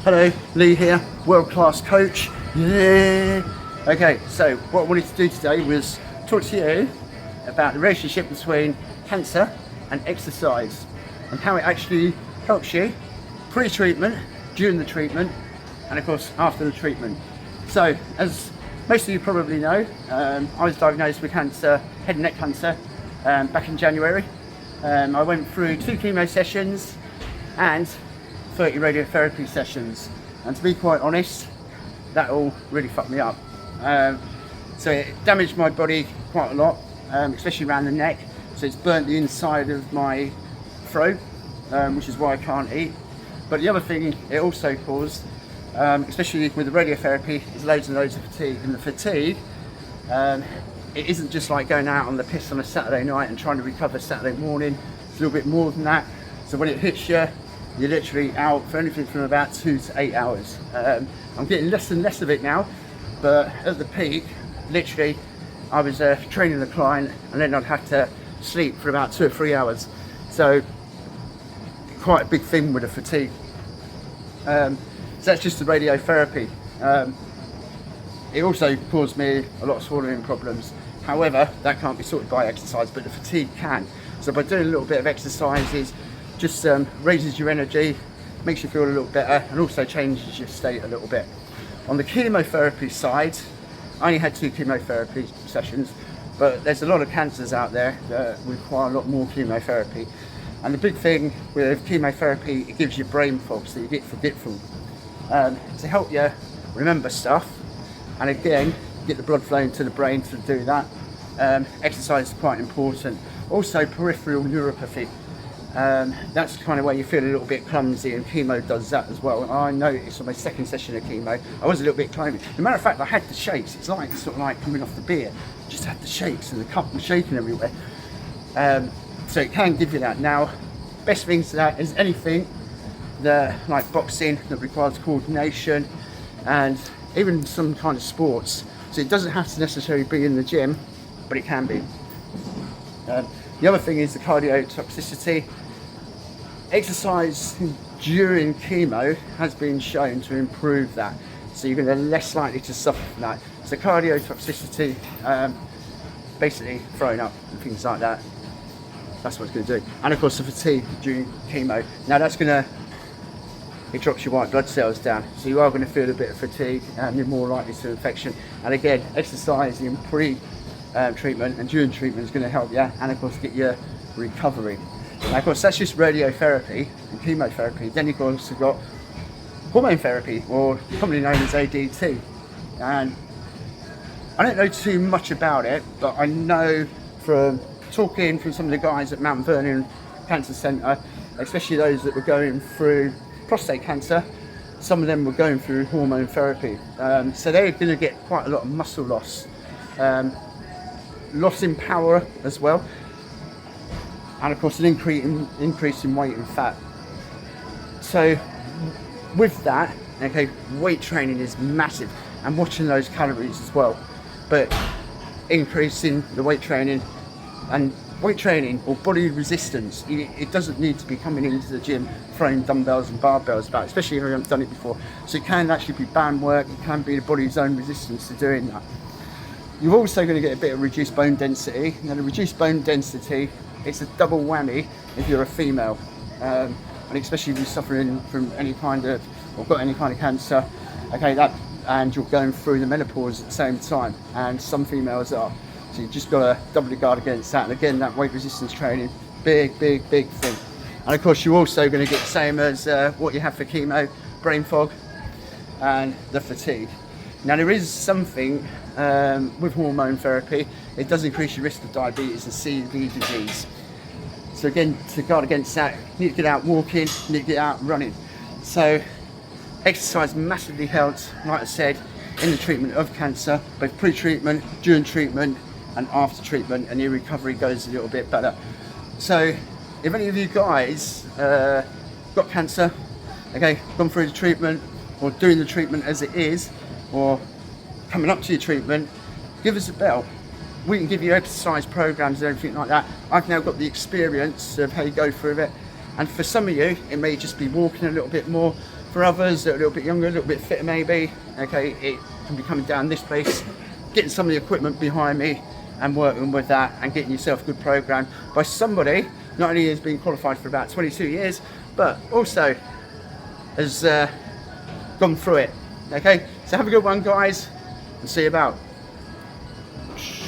Hello, Lee here, world-class coach. Yeah. Okay, so what I wanted to do today was talk to you about the relationship between cancer and exercise and how it actually helps you pre-treatment, during the treatment, and of course after the treatment. So, as most of you probably know, I was diagnosed with cancer, head and neck cancer, back in January. I went through 2 chemo sessions and 30 radiotherapy sessions, and to be quite honest, that all really fucked me up. So it damaged my body quite a lot, especially around the neck. So it's burnt the inside of my throat, which is why I can't eat. But the other thing it also caused, especially with the radiotherapy, is loads and loads of fatigue. And the fatigue, it isn't just like going out on the piss on a Saturday night and trying to recover Saturday morning. It's a little bit more than that. So when it hits you, you're literally out for anything from about 2 to 8 hours. I'm getting less and less of it now, but at the peak, literally, I was training the client and then I'd have to sleep for about 2 or 3 hours. So quite a big thing with the fatigue. So that's just the radiotherapy. It also caused me a lot of swallowing problems. However, that can't be sorted by exercise, but the fatigue can. So by doing a little bit of exercises, just raises your energy, makes you feel a little better, and also changes your state a little bit. On the chemotherapy side, I only had 2 chemotherapy sessions, but there's a lot of cancers out there that require a lot more chemotherapy. And the big thing with chemotherapy, it gives you brain fog, so you get forgetful. To help you remember stuff, and again, get the blood flowing to the brain to do that, exercise is quite important. Also, peripheral neuropathy. That's kind of where you feel a little bit clumsy, and chemo does that as well. And I noticed on my second session of chemo, I was a little bit clumsy. As a matter of fact, I had the shakes. It's like sort of like coming off the beer. Just had the shakes and the cup was shaking everywhere. So it can give you that. Now, best things to that is anything that, like boxing, that requires coordination, and even some kind of sports. So it doesn't have to necessarily be in the gym, but it can be. The other thing is the cardiotoxicity. Exercise during chemo has been shown to improve that, so you're going to be less likely to suffer from that. So cardiotoxicity, basically throwing up and things like that, that's what it's going to do. And of course the fatigue during chemo. Now it drops your white blood cells down, so you are going to feel a bit of fatigue and you're more likely to infection. And again, exercise in pre-treatment and during treatment is going to help you, and of course get your recovery. Now, of course, that's just radiotherapy and chemotherapy. Then you've also got hormone therapy, or commonly known as ADT. And I don't know too much about it, but I know from talking from some of the guys at Mount Vernon Cancer Centre, especially those that were going through prostate cancer, some of them were going through hormone therapy. So they're going to get quite a lot of muscle loss, loss in power as well, and of course an increase in weight and fat. So with that, okay, weight training is massive, and watching those calories as well. But increasing the weight training or body resistance, it doesn't need to be coming into the gym throwing dumbbells and barbells about, especially if you haven't done it before. So it can actually be band work, it can be the body's own resistance to doing that. You're also going to get a bit of reduced bone density. Now the reduced bone density, it's a double whammy if you're a female, and especially if you're suffering from any kind of, or got any kind of cancer, okay, and you're going through the menopause at the same time, and some females are. So you've just got to doubly guard against that. And again, that weight resistance training, big thing. And of course, you're also going to get the same as what you have for chemo, brain fog and the fatigue. Now there is something with hormone therapy, it does increase your risk of diabetes and CV disease. So again, to guard against that, you need to get out walking, you need to get out running. So exercise massively helps, like I said, in the treatment of cancer, both pre-treatment, during treatment and after treatment, and your recovery goes a little bit better. So if any of you guys got cancer, okay, gone through the treatment or doing the treatment as it is, or coming up to your treatment, give us a bell. We can give you exercise programs and everything like that. I've now got the experience of how you go through it, and for some of you it may just be walking a little bit more, For others that are a little bit younger, a little bit fitter maybe, okay, it can be coming down this place, getting some of the equipment behind me and working with that and getting yourself a good program by somebody not only has been qualified for about 22 years, but also has gone through it. Okay, so have a good one, guys, and see you about.